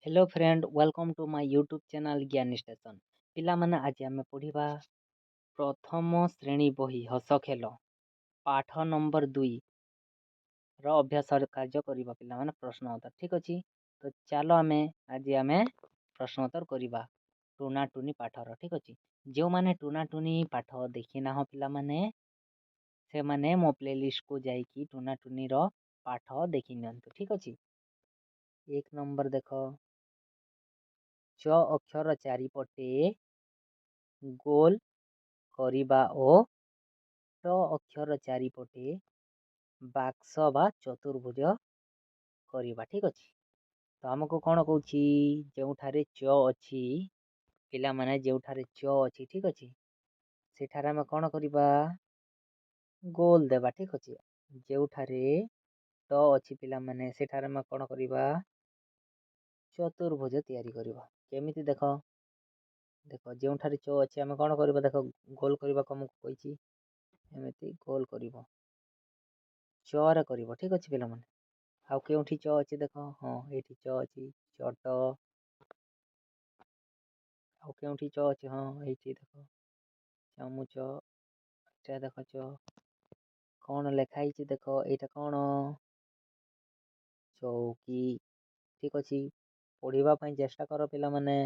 Hello friend welcome to my YouTube channel Gyani station पिला माने आज आमे पढ़िबा प्रथम श्रेणी बही हस खेल पाठ नंबर 2 रो अभ्यास कार्य करबा पिला माने प्रश्न उत्तर ठीक अछि। तो चलो आज आमे प्रश्न उत्तर करबा टूना टूनी पाठ रो ठीक अछि। जो माने टूना टूनी पाठ देखि ना हो पिला माने से माने मो प्लेलिस्ट को जाई कि टूना टूनी रो पाठ देखि नियंतु ठीक अछि। एक नंबर देखो च अक्षर चारिपटे गोल करिबा ओ ट अक्षर चारिपटे बाक्स बा चतुर्भुज करिबा ठीक अछि। तो हमको कौन कहूँ जोठारे च अच्छी पिला माने जोठारे च अच्छी ठीक अछि सेठारे आमे कौन करिबा गोल देबा ठीक अछि। जोठारे ट अच्छी पिला माने सेठारे आमे कौन करिबा चतुर्भुज तैयारी करिबा केमिति देखो देखो जोठारे च अच्छी आमे कौन करिबा देखो गोल करिबा कमको कहिछि एमिति गोल करिबो च रे करिबो ठीक अछि पिला माने आउ केउठी च अछि देखो हाँ एठी च अछि चट आउ केउठी च अछि हाँ एठी देखो चामुच एटा देखो च कौन लेखा हिची देखो एटा कौन चौकी ठीक अछि। पढ़िबा पई चेष्टा करो पिला माने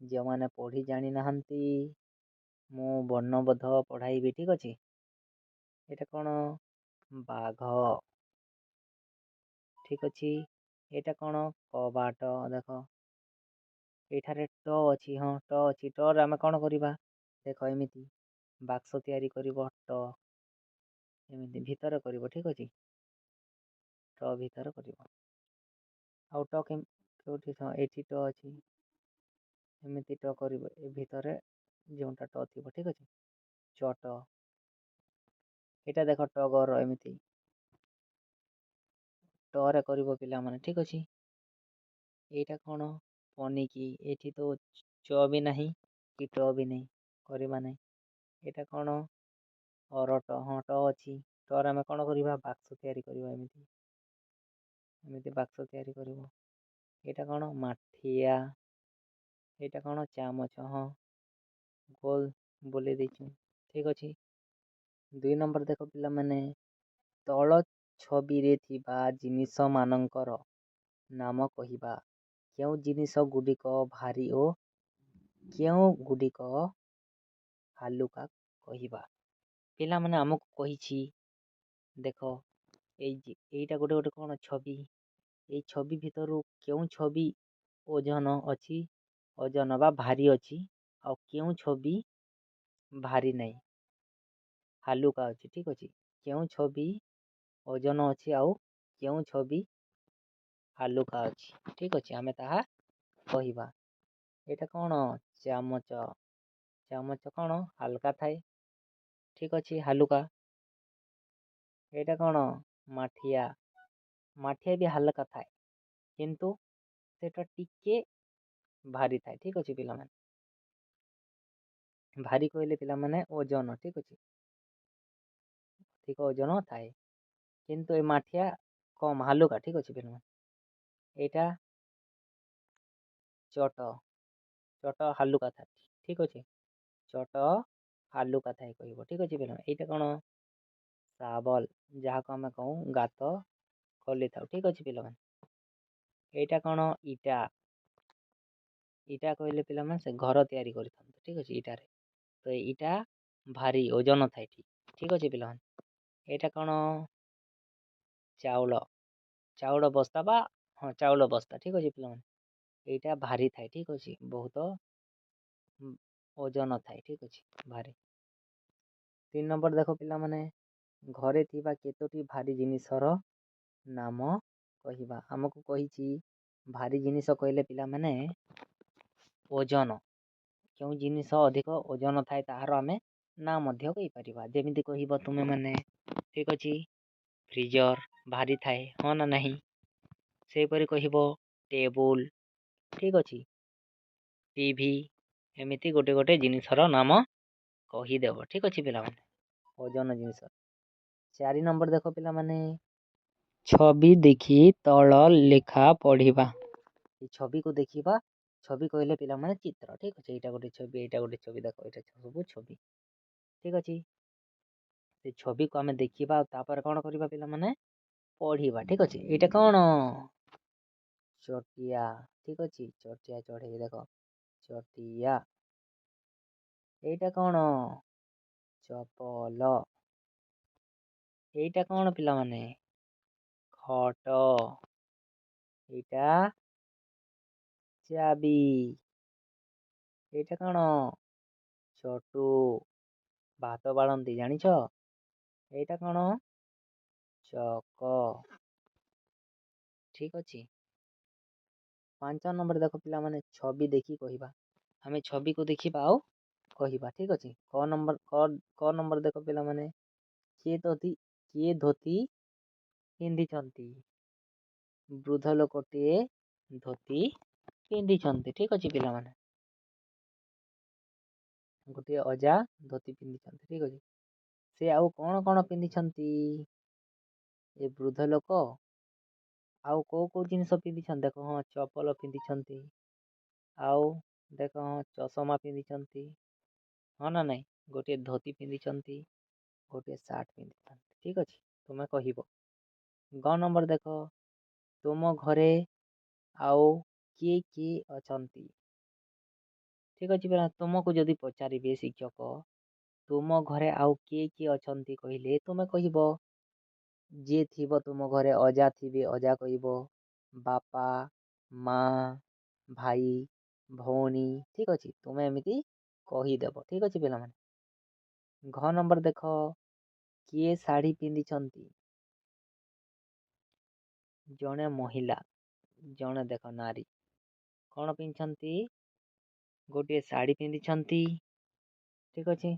जो माने पढ़ी जानि नाहंती मु वर्णबोध पढ़ाइबी ठीक अछि। एटा कौन बाघ ठीक अछि। एटा कौन कबाट देखो एठारे ट अछि हाँ ट अछि ट रे आमे कौन करिबा देखो एमिति बाक्स तैयारी करिबो ट एमिति भीतर करिबो ठीक अछि ट भीतर करिबो आउ ट केउठी एठी ट अछि एमिति ट करिबो ए भीतर जोंटा ट थिबो ठीक अछि चट एटा देखो टगर एमिति ट रे करिबो पिला माने ठीक अछि। एटा कौन पनिकी एठी तो च भी नहीं कि ट भी नहीं करबा नहीं एटा कौन अरट हाँ ट अछि ट रे आमे कौन करिबा बाक्स तैयारी करिबा एमिति एमिति बाक्स तैयारी करिबो एटा कौन माठिया एटा कौन चामच हाँ गोल बोले देछु ठीक अछि। 2 नंबर देखो पिला माने तळ छवि रे थिबा जिनिस मानकर नाम कहिबा केउ जिनिस गुडिक भारी ओ केउ गुडिक हालुका कहिबा पिला माने हमको कहिछि देखो एइटा गोटे गोटे कौन छवि ए छवि भितरु केउ छवि ओजन अछि ओजन बा भारी अछि आ केउ छवि भारी नहीं हालुका अछि ठीक अछि। केउ छवि ओजन अछि आउ केउ छवि हालुका अछि ठीक अछि आमे ताहा कहिबा एटा कौन चामच चामच कौन हल्का थाए ठीक अछि हालुका एटा कौन माठिया माठिया भी हल्का थाए किंतु सेटा टिके भारी थाए ठीक अछि पिला माने भारी कहले पिला माने ओजन ठीक अछि ठीक ओजन थाए किंतु ए माठिया कम हालुका ठीक अछि पिला माने एटा चट चट हालुका थाए ठीक अछि चट हालुका थाए कहबो ठीक अछि पिला एटा कौन साबल जहा को हमें कहूँ गात खोली थाउ ठीक अछि पिला माने एटा कौन इटा इटा कहले पिला माने से घर तैयारी करि थांतो ठीक अछि इटा रे तो इटा भारी ओजन थाए ठीक अछि पिला माने एटा कौन चाउल चाउल बस्ता बा हाँ चाउल बस्ता ठीक अछि पिला माने एटा भारी थाए ठीक अछि बहुत ओजन थाए ठीक अछि भारी। 3 नंबर देखो पिला माने घरे थिबा केतोटी भारी जिनिसर नाम कहिबा हमको कहिछि भारी जिनिस कहले पिला माने ओजन केउ जिनिस अधिक ओजन थाए ताहार आमे ना मध्य कहि परिबा जेमिति कहिबो तुमे माने ठीक अछि फ्रीजर भारी थाए हाँ ना नहीं से परि कहिबो टेबुल ठीक अछि टीवी एमिति गोटे गोटे जिनिसर नाम कहिदेव ठीक अछि पिला माने ओजन जिनिस। 4 नंबर देखो पिला माने छवि देखि तळ लेखा पढ़िबा ଏ ଛବିକୁ ଦେଖିବା। ଛବି କହିଲେ ପିଲାମାନେ ଚିତ୍ର। ଠିକ୍ ଅଛି, ଏଇଟା ଗୋଟେ ଛବି, ଏଇଟା ଗୋଟେ ଛବି। ଦେଖ ଏଇଟା ସବୁ ଛବି। ଠିକ୍ ଅଛି, ସେ ଛବିକୁ ଆମେ ଦେଖିବା ଆଉ ତାପରେ କ'ଣ କରିବା ପିଲାମାନେ? ପଢ଼ିବା। ଠିକ୍ ଅଛି, ଏଇଟା କ'ଣ? ଚଟିଆ। ଠିକ୍ ଅଛି, ଚଟିଆ ଚଢ଼େଇ। ଦେଖ ଚଟିଆ। ଏଇଟା କ'ଣ? ଚପଲ। ଏଇଟା କ'ଣ ପିଲାମାନେ? ଖଟ। ଏଇଟା ଚାବି। ଏଇଟା କ'ଣ? ଚଟୁ। ଭାତ ବାଢ଼ନ୍ତି, ଜାଣିଛ? ଏଇଟା କ'ଣ? ଚକ। ଠିକ୍ ଅଛି, 5 ନମ୍ବର ଦେଖ ପିଲାମାନେ, ଛବି ଦେଖି କହିବା। ଆମେ ଛବିକୁ ଦେଖିବା ଆଉ କହିବା। ଠିକ୍ ଅଛି, କ ନମ୍ବର ଦେଖ ପିଲାମାନେ, କିଏ ଧୋତି ପିନ୍ଧିଛନ୍ତି? ବୃଦ୍ଧ ଲୋକଟିଏ ଧୋତି ପିନ୍ଧିଛନ୍ତି। ଠିକ୍ ଅଛି ପିଲାମାନେ, ଗୋଟିଏ ଅଜା ଧୋତି ପିନ୍ଧିଛନ୍ତି। ଠିକ୍ ଅଛି, ସେ ଆଉ କ'ଣ ପିନ୍ଧିଛନ୍ତି? ଏ ବୃଦ୍ଧ ଲୋକ ଆଉ କୋଉ ଜିନିଷ ପିନ୍ଧିଛନ୍ତି? ଦେଖ, ହଁ, ଚପଲ ପିନ୍ଧିଛନ୍ତି। ଆଉ ଦେଖ, ହଁ, ଚଷମା ପିନ୍ଧିଛନ୍ତି। ହଁ ନା ନାଇଁ? ଗୋଟିଏ ଧୋତି ପିନ୍ଧିଛନ୍ତି, ଗୋଟିଏ ସାର୍ଟ ପିନ୍ଧିଛନ୍ତି। ଠିକ୍ ଅଛି, ତୁମେ କହିବ। ଗ ନମ୍ବର ଦେଖ, ତୁମ ଘରେ ଆଉ କିଏ ଅଛନ୍ତି? ଠିକ୍ ଅଛି ପିଲା, ତୁମକୁ ଯଦି ପଚାରିବେ ଶିକ୍ଷକ, ତୁମ ଘରେ ଆଉ କିଏ ଅଛନ୍ତି କହିଲେ ତୁମେ କହିବ। ଯିଏ ଥିବ ତୁମ ଘରେ, ଅଜା ଥିବେ, ଅଜା କହିବ। ବାପା, ମା, ଭାଇ, ଭଉଣୀ। ଠିକ୍ ଅଛି, ତୁମେ ଏମିତି କହିଦେବ। ଠିକ୍ ଅଛି ପିଲାମାନେ। ଘ ନମ୍ବର ଦେଖ, କିଏ ଶାଢ଼ୀ ପିନ୍ଧିଛନ୍ତି? ଜଣେ ମହିଳା, ଜଣେ ଦେଖ ନାରୀ କ'ଣ ପିନ୍ଧିଛନ୍ତି? ଗୋଟିଏ ଶାଢ଼ୀ ପିନ୍ଧିଛନ୍ତି। ଠିକ୍ ଅଛି,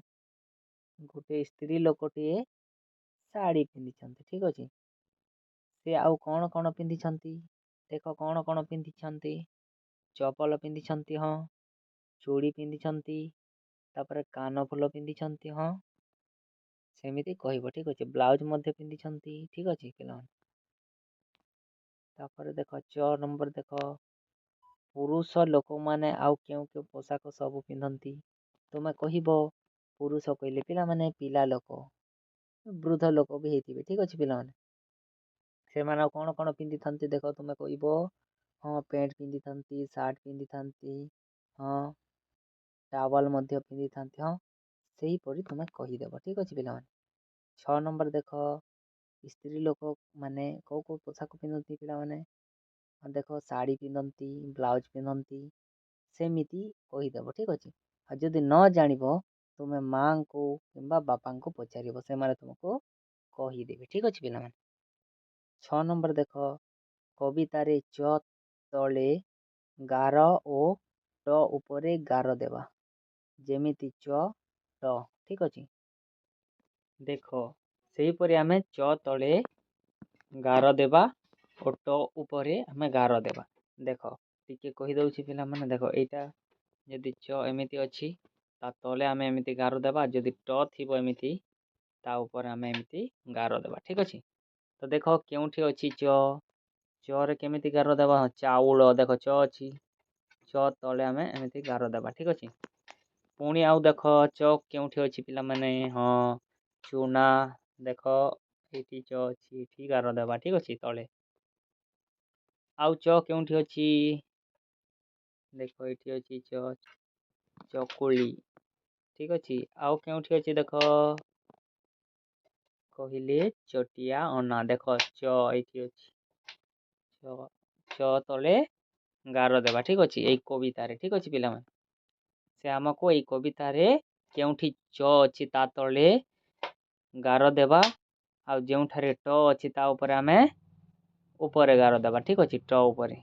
ଗୋଟିଏ ସ୍ତ୍ରୀ ଲୋକଟିଏ ଶାଢ଼ୀ ପିନ୍ଧିଛନ୍ତି। ଠିକ୍ ଅଛି, ସେ ଆଉ କ'ଣ ପିନ୍ଧିଛନ୍ତି? ଦେଖ, କ'ଣ ପିନ୍ଧିଛନ୍ତି? ଚପଲ ପିନ୍ଧିଛନ୍ତି, ହଁ। ଚୁଡ଼ି ପିନ୍ଧିଛନ୍ତି, ତାପରେ କାନଫୁଲ ପିନ୍ଧିଛନ୍ତି, ହଁ। ସେମିତି କହିବ। ଠିକ୍ ଅଛି, ବ୍ଲାଉଜ୍ ମଧ୍ୟ ପିନ୍ଧିଛନ୍ତି। ଠିକ୍ ଅଛି ପିଲାମାନେ। ତାପରେ ଦେଖ, ଚ ନମ୍ବର ଦେଖ, ପୁରୁଷ ଲୋକମାନେ ଆଉ କେଉଁ ପୋଷାକ ସବୁ ପିନ୍ଧନ୍ତି? ତୁମେ କହିବ। ପୁରୁଷ କହିଲେ ପିଲାମାନେ ପିଲା ଲୋକ, ବୃଦ୍ଧ ଲୋକ ବି ହେଇଥିବେ। ଠିକ୍ ଅଛି ପିଲାମାନେ, ସେମାନେ ଆଉ କ'ଣ ପିନ୍ଧିଥାନ୍ତି? ଦେଖ, ତୁମେ କହିବ। ହଁ, ପ୍ୟାଣ୍ଟ ପିନ୍ଧିଥାନ୍ତି, ସାର୍ଟ ପିନ୍ଧିଥାନ୍ତି, ହଁ, ଟାୱଲ ମଧ୍ୟ ପିନ୍ଧିଥାନ୍ତି, ହଁ। ସେହିପରି ତୁମେ କହିଦେବ। ଠିକ୍ ଅଛି ପିଲାମାନେ। 6 ନମ୍ବର ଦେଖ, ସ୍ତ୍ରୀ ଲୋକମାନେ କୋଉ ପୋଷାକ ପିନ୍ଧନ୍ତି ପିଲାମାନେ? ଦେଖ, ଶାଢ଼ୀ ପିନ୍ଧନ୍ତି, ବ୍ଲାଉଜ୍ ପିନ୍ଧନ୍ତି, ସେମିତି କହିଦେବ। ଠିକ୍ ଅଛି, ଆଉ ଯଦି ନ ଜାଣିବ ତୁମେ ମାଆଙ୍କୁ କିମ୍ବା ବାପାଙ୍କୁ ପଚାରିବ, ସେମାନେ ତୁମକୁ କହିଦେବେ। ଠିକ୍ ଅଛି ପିଲାମାନେ। 6 ନମ୍ବର ଦେଖ, କବିତାରେ ଚ ତଳେ ଗାର ଓ ଟ ଉପରେ ଗାର ଦେବା, ଯେମିତି ଚ ଟ। ଠିକ୍ ଅଛି, ଦେଖ, ସେହିପରି ଆମେ ଚ ତଳେ ଗାର ଦେବା ଓ ଟ ଉପରେ ଆମେ ଗାର ଦେବା। ଦେଖ, ଟିକେ କହିଦେଉଛି ପିଲାମାନେ। ଦେଖ, ଏଇଟା ଯଦି ଚ ଏମିତି ଅଛି, ତା ତଳେ ଆମେ ଏମିତି ଗାର ଦେବା। ଯଦି ଟ ଥିବ ଏମିତି, ତା ଉପରେ ଆମେ ଏମିତି ଗାର ଦେବା। ଠିକ୍ ଅଛି, ତ ଦେଖ କେଉଁଠି ଅଛି ଚ? ଚରେ କେମିତି ଗାର ଦେବା? ଚାଉଳ। ଦେଖ, ଚ ଅଛି, ଚ ତଳେ ଆମେ ଏମିତି ଗାର ଦେବା। ଠିକ୍ ଅଛି, ପୁଣି ଆଉ ଦେଖ, ଚ କେଉଁଠି ଅଛି ପିଲାମାନେ? ହଁ, ଚୁନା। ଦେଖ, ଏଇଠି ଚ ଅଛି, ଏଇଠି ଗାର ଦେବା। ଠିକ୍ ଅଛି, ତଳେ। ଆଉ ଚ କେଉଁଠି ଅଛି? ଦେଖ, ଏଇଠି ଅଛି ଚ, ଚକୁଳି। ଠିକ୍ ଅଛି, ଆଉ କେଉଁଠି ଅଛି? ଦେଖ, କହିଲେ ଚଟିଆ ଅନା। ଦେଖ, ଚ ଏଇଠି ଅଛି, ଚ ତଳେ ଗାର ଦେବା। ଠିକ୍ ଅଛି, ଏଇ କବିତାରେ। ଠିକ୍ ଅଛି ପିଲାମାନେ, ସେ ଆମକୁ ଏଇ କବିତାରେ କେଉଁଠି ଚ ଅଛି ତା ତଳେ ଗାର ଦେବା, ଆଉ ଯେଉଁଠାରେ ଟ ଅଛି ତା ଉପରେ ଆମେ ଉପରେ ଗାର ଦେବା। ଠିକ୍ ଅଛି, ଟ ଉପରେ।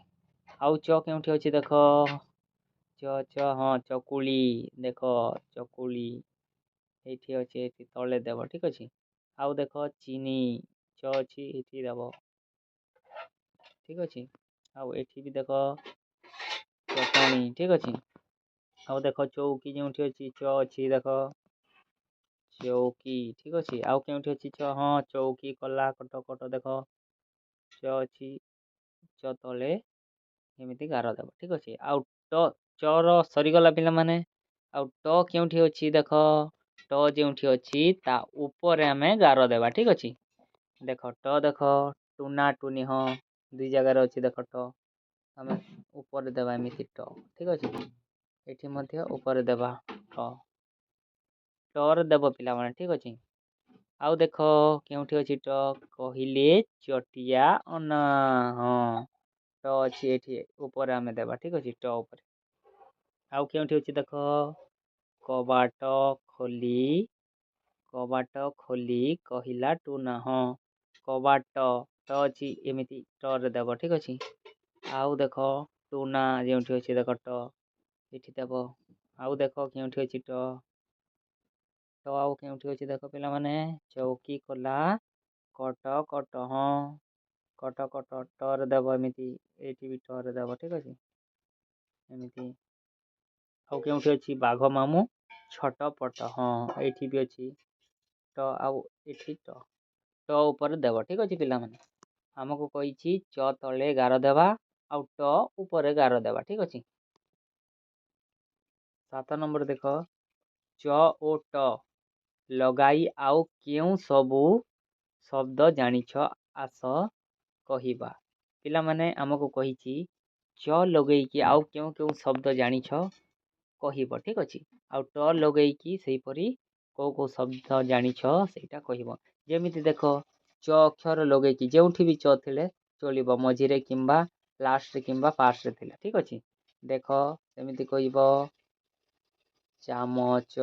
ଆଉ ଚ କେଉଁଠି ଅଛି? ଦେଖ, ଚ, ହଁ, ଚକୁଳି। ଦେଖ, ଚକୁଳି ଏଇଠି ଅଛି, ଏଇଠି ତଳେ ଦେବ। ଠିକ୍ ଅଛି, ଆଉ ଦେଖ, ଚିନି। ଚ ଅଛି, ଏଇଠି ଦେବ। ଠିକ୍ ଅଛି, ଆଉ ଏଠି ବି ଦେଖ, ଚଟଣି। ଠିକ୍ ଅଛି, ଆଉ ଦେଖ, ଚଉକି ଯେଉଁଠି ଅଛି, ଚ ଅଛି। ଦେଖ, ଚଉକି। ଠିକ୍ ଅଛି, ଆଉ କେଉଁଠି ଅଛି ଚ? ହଁ, ଚଉକି, କଲା, କଟ। ଦେଖ, ଚ ଅଛି, ଚ ତଳେ ଏମିତି ଗାର ଦେବ ଠିକ୍ ଅଛି। ଆଉ ଚର ସରିଗଲା ପିଲାମାନେ। ଆଉ କେଉଁଠି ଅଛି ଦେଖ, ଯେଉଁଠି ଅଛି ତା ଉପରେ ଆମେ ଗାର ଦେବା ଠିକ୍ ଅଛି। ଦେଖ ଦେଖ ଟୁନା ଟୁନି ହଁ ଦୁଇ ଜାଗାରେ ଅଛି ଦେଖ ଆମେ ଉପରେ ଦେବା ଏମିତି ଠିକ୍ ଅଛି। ଏଠି ମଧ୍ୟ ଉପରେ ଦେବା ଟରେ ଦେବ ପିଲାମାନେ ଠିକ୍ ଅଛି। ଆଉ ଦେଖ କେଉଁଠି ଅଛି କହିଲେ ଚଟିଆ ଅନା ହଁ ଅଛି ଏଠି ଉପରେ ଆମେ ଦେବା ଠିକ୍ ଅଛି ଉପରେ। ଆଉ କେଉଁଠି ଅଛି ଦେଖ କବାଟ ଖୋଲି କହିଲା ଟୁନା ହଁ କବାଟ ଅଛି ଏମିତି ରେ ଦେବ ଠିକ୍ ଅଛି। ଆଉ ଦେଖ ଟୁନା ଯେଉଁଠି ଅଛି ଦେଖ ଏଠି ଦେବ। ଆଉ ଦେଖ କେଉଁଠି ଅଛି ଆଉ କେଉଁଠି ଅଛି ଦେଖ ପିଲାମାନେ ଚୌକି ଖୋଲା କଟ ହଁ କଟ ରେ ଦେବ ଏମିତି। ଏଇଠି ବି ରେ ଦେବ ଠିକ୍ ଅଛି ଏମିତି। ଆଉ କେଉଁଠି ଅଛି ବାଘ ମାମୁଁ ଛୋଟ ପଟ ହଁ ଏଇଠି ବି ଅଛି ଆଉ ଏଠି ଉପରେ ଦେବ ଠିକ୍ ଅଛି ପିଲାମାନେ। ଆମକୁ କହିଛି ତଳେ ଗାର ଦେବା ଆଉ ଉପରେ ଗାର ଦେବା ଠିକ୍ ଅଛି। 7 ନମ୍ବର ଦେଖ ଓ ଲଗାଇ ଆଉ କେଉଁ ସବୁ ଶବ୍ଦ ଜାଣିଛ ଆସ କହିବା। ପିଲାମାନେ ଆମକୁ କହିଛି ଲଗେଇକି ଆଉ କେଉଁ କେଉଁ ଶବ୍ଦ ଜାଣିଛ କହିବ ଠିକ୍ ଅଛି। ଆଉ ଲଗେଇକି ସେହିପରି କୋଉ ଶବ୍ଦ ଜାଣିଛ ସେଇଟା କହିବ। ଯେମିତି ଦେଖ ଅକ୍ଷର ଲଗେଇକି ଯେଉଁଠି ବି ଥିଲେ ଚଳିବ, ମଝିରେ କିମ୍ବା ଲାଷ୍ଟରେ କିମ୍ବା ଫାଷ୍ଟରେ ଥିଲା ଠିକ୍ ଅଛି। ଦେଖ ସେମିତି କହିବ ଚାମଚ।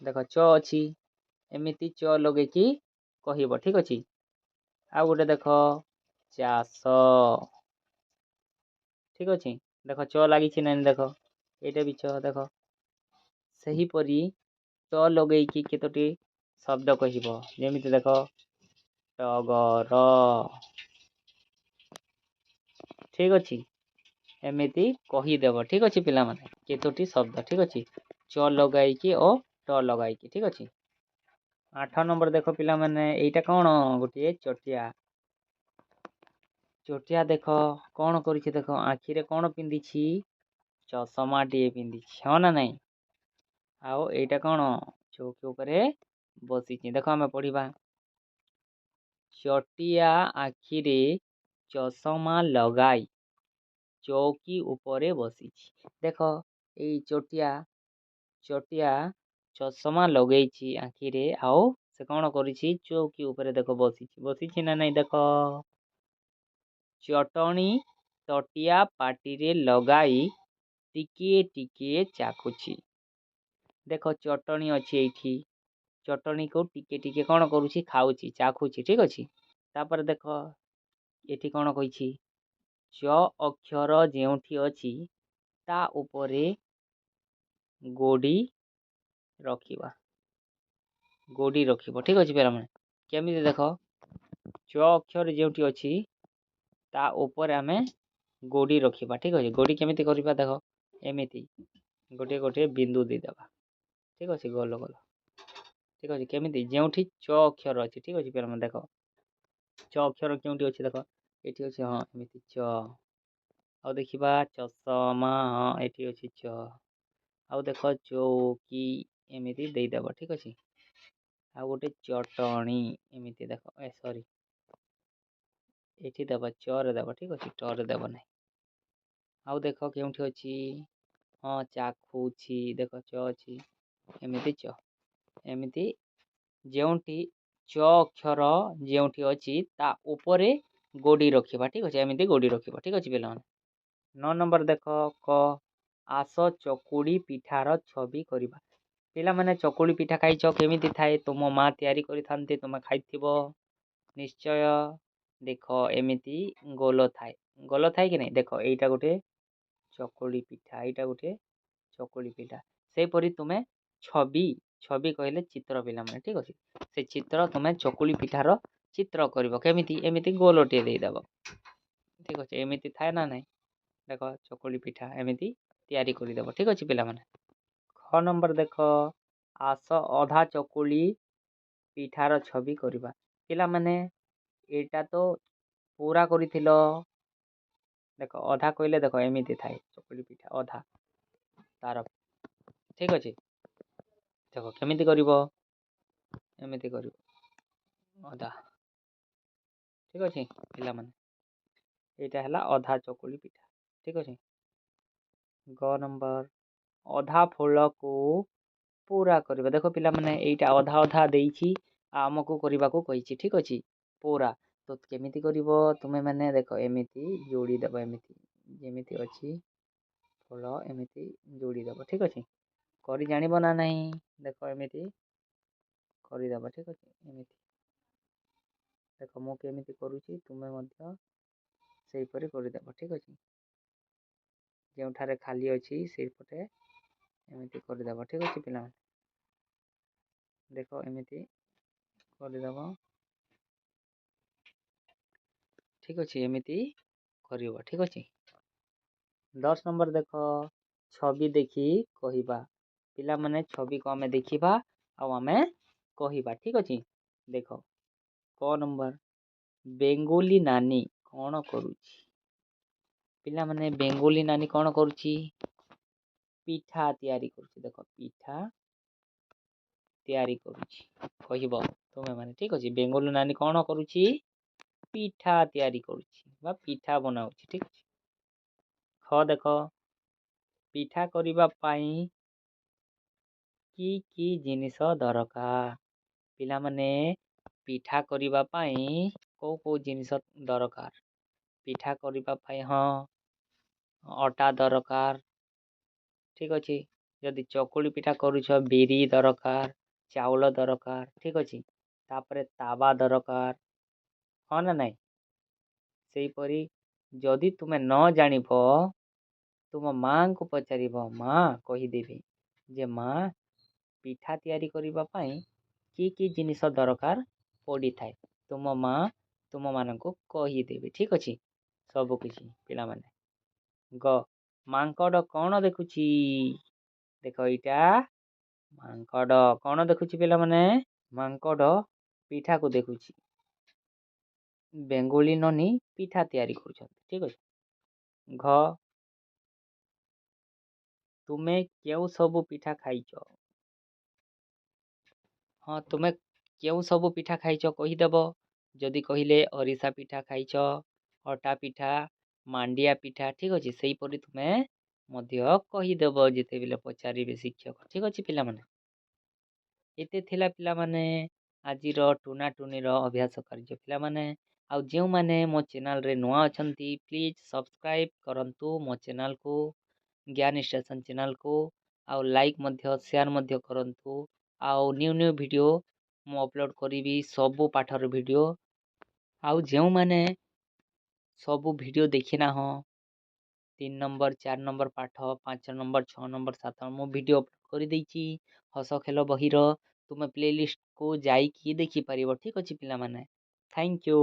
ଦେଖ ଅଛି ଏମିତି ଲଗେଇକି କହିବ ଠିକ୍ ଅଛି। ଆଉ ଗୋଟେ ଦେଖ ଚାଷ ଠିକ୍ ଅଛି। ଦେଖ ଲାଗିଛି ନାଇଁ ଦେଖ ଏଇଟା ବି ଦେଖ ସେହିପରି ଲଗେଇକି କେତୋଟି ଶବ୍ଦ କହିବ। ଯେମିତି ଦେଖ ଟଗର ଠିକ୍ ଅଛି। ଏମିତି କହିଦେବ ଠିକ୍ ଅଛି ପିଲାମାନେ କେତୋଟି ଶବ୍ଦ ଠିକ୍ ଅଛି ଲଗାଇକି ଓ ଲଗାଇକି ଠିକ୍ ଅଛି। 8 ନମ୍ବର ଦେଖ ପିଲାମାନେ ଏଇଟା କଣ ଗୋଟିଏ ଚଟିଆ ଦେଖ କଣ କରିଛି ଦେଖ ଆଖିରେ କଣ ପିନ୍ଧିଛି ଚଷମାଟିଏ ପିନ୍ଧିଛି ହଁ ନା ନାଇଁ। ଆଉ ଏଇଟା କଣ ଚୌକି ଉପରେ ବସିଛି। ଦେଖ ଆମେ ପଢିବା ଚଟିଆ ଆଖିରେ ଚଷମା ଲଗାଇ ଚୌକି ଉପରେ ବସିଛି। ଦେଖ ଏଇ ଚଟିଆ ଚଷମା ଲଗେଇଛି ଆଖିରେ ଆଉ ସେ କଣ କରିଛି ଚୌକି ଉପରେ ଦେଖ ବସିଛି ନା ନାଇଁ। ଦେଖ ଚଟଣି ଚଟିଆ ପାଟିରେ ଲଗାଇ ଟିକିଏ ଟିକିଏ ଚାଖୁଛି। ଦେଖ ଚଟଣି ଅଛି ଏଇଠି ଚଟଣିକୁ ଟିକେ ଟିକେ କଣ କରୁଛି ଖାଉଛି ଚାଖୁଛି ଠିକ୍ ଅଛି। ତାପରେ ଦେଖ ଏଠି କଣ କହିଛି ଅକ୍ଷର ଯେଉଁଠି ଅଛି ତା ଉପରେ ଗୋଡ଼ି ରଖିବ ଠିକ୍ ଅଛି ପିଲାମାନେ। କେମିତି ଦେଖ ଅକ୍ଷର ଯେଉଁଠି ଅଛି ତା ଉପରେ ଆମେ ଗୋଡ଼ି ରଖିବା ଠିକ୍ ଅଛି। ଗୋଡ଼ି କେମିତି କରିବା ଦେଖ ଏମିତି ଗୋଟିଏ ବିନ୍ଦୁ ଦେଇଦେବା ଠିକ୍ ଅଛି ଗୋଲ ଠିକ୍ ଅଛି। କେମିତି ଯେଉଁଠି ଅକ୍ଷର ଅଛି ଠିକ୍ ଅଛି ପିଲାମାନେ। ଦେଖ ଅକ୍ଷର କେଉଁଠି ଅଛି ଦେଖ ଏଠି ଅଛି ହଁ ଏମିତି ଆଉ ଦେଖିବା ଚଷମା ହଁ ଏଠି ଅଛି ଆଉ ଦେଖ ଚୌକି ଏମିତି ଦେଇଦେବ ଠିକ୍ ଅଛି। ଆଉ ଗୋଟେ ଚଟଣି ଏମିତି ଦେଖ ଏଠି ଦେବ ରେ ଦେବ ଠିକ୍ ଅଛି ରେ ଦେବ ନାହିଁ। ଆଉ ଦେଖ କେଉଁଠି ଅଛି ହଁ ଚାଖୁଛି ଦେଖ ଅଛି ଏମିତି ଏମିତି ଯେଉଁଠି ଅକ୍ଷର ଯେଉଁଠି ଅଛି ତା ଉପରେ ଗୋଡ଼ି ରଖିବା ଠିକ୍ ଅଛି। ଏମିତି ଗୋଡ଼ି ରଖିବା ଠିକ୍ ଅଛି ପିଲାମାନେ। 9 ନମ୍ବର ଦେଖ ଆସ ଚକୁଳି ପିଠାର ଛବି କରିବା। ପିଲାମାନେ ଚକୁଳି ପିଠା ଖାଇଛ କେମିତି ଥାଏ ତୁମ ମା ତିଆରି କରିଥାନ୍ତି ତୁମେ ଖାଇଥିବ ନିଶ୍ଚୟ। ଦେଖ ଏମିତି ଗୋଲ ଥାଏ କି ନାଇଁ। ଦେଖ ଏଇଟା ଗୋଟେ ଚକୁଳି ପିଠା ଏଇଟା ଗୋଟେ ଚକୁଳି ପିଠା ସେହିପରି ତୁମେ ଛବି କହିଲେ ଚିତ୍ର ପିଲାମାନେ ଠିକ୍ ଅଛି। ସେ ଚିତ୍ର ତୁମେ ଚକୁଳି ପିଠାର ଚିତ୍ର କରିବ କେମିତି ଏମିତି ଗୋଲଟିଏ ଦେଇଦେବ ଠିକ୍ ଅଛି। ଏମିତି ଥାଏ ନା ନାଇଁ। ଦେଖ ଚକୁଳି ପିଠା ଏମିତି ତିଆରି କରିଦେବ ଠିକ୍ ଅଛି ପିଲାମାନେ। 6 ନମ୍ବର ଦେଖ ଆସ ଅଧା ଚକୁଳି ପିଠାର ଛବି କରିବା। ପିଲାମାନେ ଏଇଟା ତ पूरा କରିଥିଲ ଦେଖ ଅଧା କହିଲେ ଦେଖ ଏମିତି ଥାଏ ଚକୁଳି ପିଠା ଅଧା ତାର ଠିକ୍ ଅଛି। ଦେଖ କେମିତି କରିବ ଏମିତି କରିବ ଅଧା ଠିକ୍ ଅଛି ପିଲାମାନେ ଏଇଟା ହେଲା ଅଧା ଚକୁଳି ପିଠା ଠିକ୍ ଅଛି। ଗ ନମ୍ବର ଅଧା ଫୁଲକୁ ପୁରା କରିବା ଦେଖ ପିଲାମାନେ ଏଇଟା ଅଧା ଅଧା ଦେଇଛି ଆମକୁ କରିବାକୁ କହିଛି ଠିକ୍ ଅଛି। ପୁରା ତ କେମିତି କରିବ ତୁମେ ମାନେ ଦେଖ ଏମିତି ଯୋଡ଼ିଦେବ ଏମିତି ଯେମିତି ଅଛି ଫୁଲ ଏମିତି ଯୋଡ଼ିଦେବ ଠିକ୍ ଅଛି। କରି ଜାଣିବ ନା ନାହିଁ ଦେଖ ଏମିତି କରିଦେବ ଠିକ୍ ଅଛି। ଏମିତି ଦେଖ ମୁଁ କେମିତି କରୁଛି ତୁମେ ମଧ୍ୟ ସେଇପରି କରିଦେବ ଠିକ୍ ଅଛି। ଯେଉଁଠାରେ ଖାଲି ଅଛି ସେଇପଟେ ଏମିତି କରିଦେବ ଠିକ୍ ଅଛି ପିଲାମାନେ ଦେଖ ଏମିତି କରିଦେବ ଠିକ୍ ଅଛି। ଏମିତି କରିବ ଠିକ୍ ଅଛି। 10 ନମ୍ବର ଦେଖ ଛବି ଦେଖି କହିବା ପିଲାମାନେ ଛବିକୁ ଆମେ ଦେଖିବା ଆଉ ଆମେ କହିବା ଠିକ୍ ଅଛି। ଦେଖ କ ନମ୍ବର ବେଙ୍ଗୁଲି ନାନୀ କ'ଣ କରୁଛି ପିଲାମାନେ ବେଙ୍ଗୁଲି ନାନୀ କ'ଣ କରୁଛି ପିଠା ତିଆରି କରୁଛି ଦେଖ ପିଠା ତିଆରି କରୁଛି କହିବ ତୁମେ ମାନେ ଠିକ୍ ଅଛି। ବେଙ୍ଗୁଲି ନାନୀ କ'ଣ କରୁଛି ପିଠା ତିଆରି କରୁଛି ବା ପିଠା ବନାଉଛି ଠିକ୍ ଅଛି। ଖ ଦେଖ ପିଠା କରିବା ପାଇଁ କି ଜିନିଷ ଦରକାର ପିଲାମାନେ ପିଠା କରିବା ପାଇଁ କୋଉ ଜିନିଷ ଦରକାର ପିଠା କରିବା ପାଇଁ ହଁ ଅଟା ଦରକାର ଠିକ୍ ଅଛି। ଯଦି ଚକୁଳି ପିଠା କରୁଛ ବିରି ଦରକାର ଚାଉଳ ଦରକାର ଠିକ୍ ଅଛି। ତାପରେ ତାୱା ଦରକାର ହଁ ନା ନାଇଁ ସେଇପରି ଯଦି ତୁମେ ନ ଜାଣିବ ତୁମ ମାଆଙ୍କୁ ପଚାରିବ ମା କହିଦେବି ଯେ ମା ପିଠା ତିଆରି କରିବା ପାଇଁ କି ଜିନିଷ ଦରକାର ପଡ଼ିଥାଏ ତୁମ ମା ତୁମମାନଙ୍କୁ କହିଦେବି ଠିକ୍ ଅଛି। ସବୁ କିଛି ପିଲାମାନେ ଗ ମାଙ୍କଡ଼ କ'ଣ ଦେଖୁଛି ଦେଖ ଏଇଟା ମାଙ୍କଡ଼ କ'ଣ ଦେଖୁଛି ପିଲାମାନେ ମାଙ୍କଡ଼ ପିଠାକୁ ଦେଖୁଛି ବେଙ୍ଗୁଳି ନନୀ ପିଠା ତିଆରି କରୁଛନ୍ତି ଠିକ୍ ଅଛି। ଘ ତୁମେ କେଉଁ ସବୁ ପିଠା ଖାଇଛ ହଁ ତୁମେ କେଉଁ ସବୁ ପିଠା ଖାଇଛ କହିଦେବ ଯଦି କହିଲେ ଅରିସା ପିଠା ଖାଇଛ ଅଟା ପିଠା ମାଣ୍ଡିଆ ପିଠା ଠିକ୍ ଅଛି। ସେଇପରି ତୁମେ ମଧ୍ୟ କହିଦେବ ଯେତେବେଳେ ପଚାରିବେ ଶିକ୍ଷକ ଠିକ୍ ଅଛି ପିଲାମାନେ। ଏତେ ଥିଲା ପିଲାମାନେ ଆଜିର ଟୁନାଟୁନିର ଅଭ୍ୟାସ କାର୍ଯ୍ୟ ପିଲାମାନେ ଆଉ ଯେଉଁମାନେ ମୋ ଚ୍ୟାନେଲରେ ନୂଆ ଅଛନ୍ତି ପ୍ଲିଜ୍ ସବସ୍କ୍ରାଇବ୍ କରନ୍ତୁ ମୋ ଚ୍ୟାନେଲକୁ ଜ୍ଞାନ ଷ୍ଟେସନ୍ ଚ୍ୟାନେଲକୁ ଆଉ ଲାଇକ୍ ମଧ୍ୟ ସେୟାର ମଧ୍ୟ କରନ୍ତୁ ଆଉ ନ୍ୟୁ ଭିଡ଼ିଓ ମୁଁ ଅପଲୋଡ଼ କରିବି ସବୁ ପାଠର ଭିଡ଼ିଓ ଆଉ ଯେଉଁମାନେ ସବୁ ଭିଡ଼ିଓ ଦେଖିନାହଁ 3 ନମ୍ବର 4 ନମ୍ବର ପାଠ 5 ନମ୍ବର 6 ନମ୍ବର 7 ମୁଁ ଭିଡ଼ିଓ ଅପଲୋଡ଼ କରିଦେଇଛି ହସ ଖେଳ ବହିର ତୁମେ ପ୍ଲେଲିଷ୍ଟକୁ ଯାଇକି ଦେଖିପାରିବ ଠିକ୍ ଅଛି ପିଲାମାନେ। Thank you.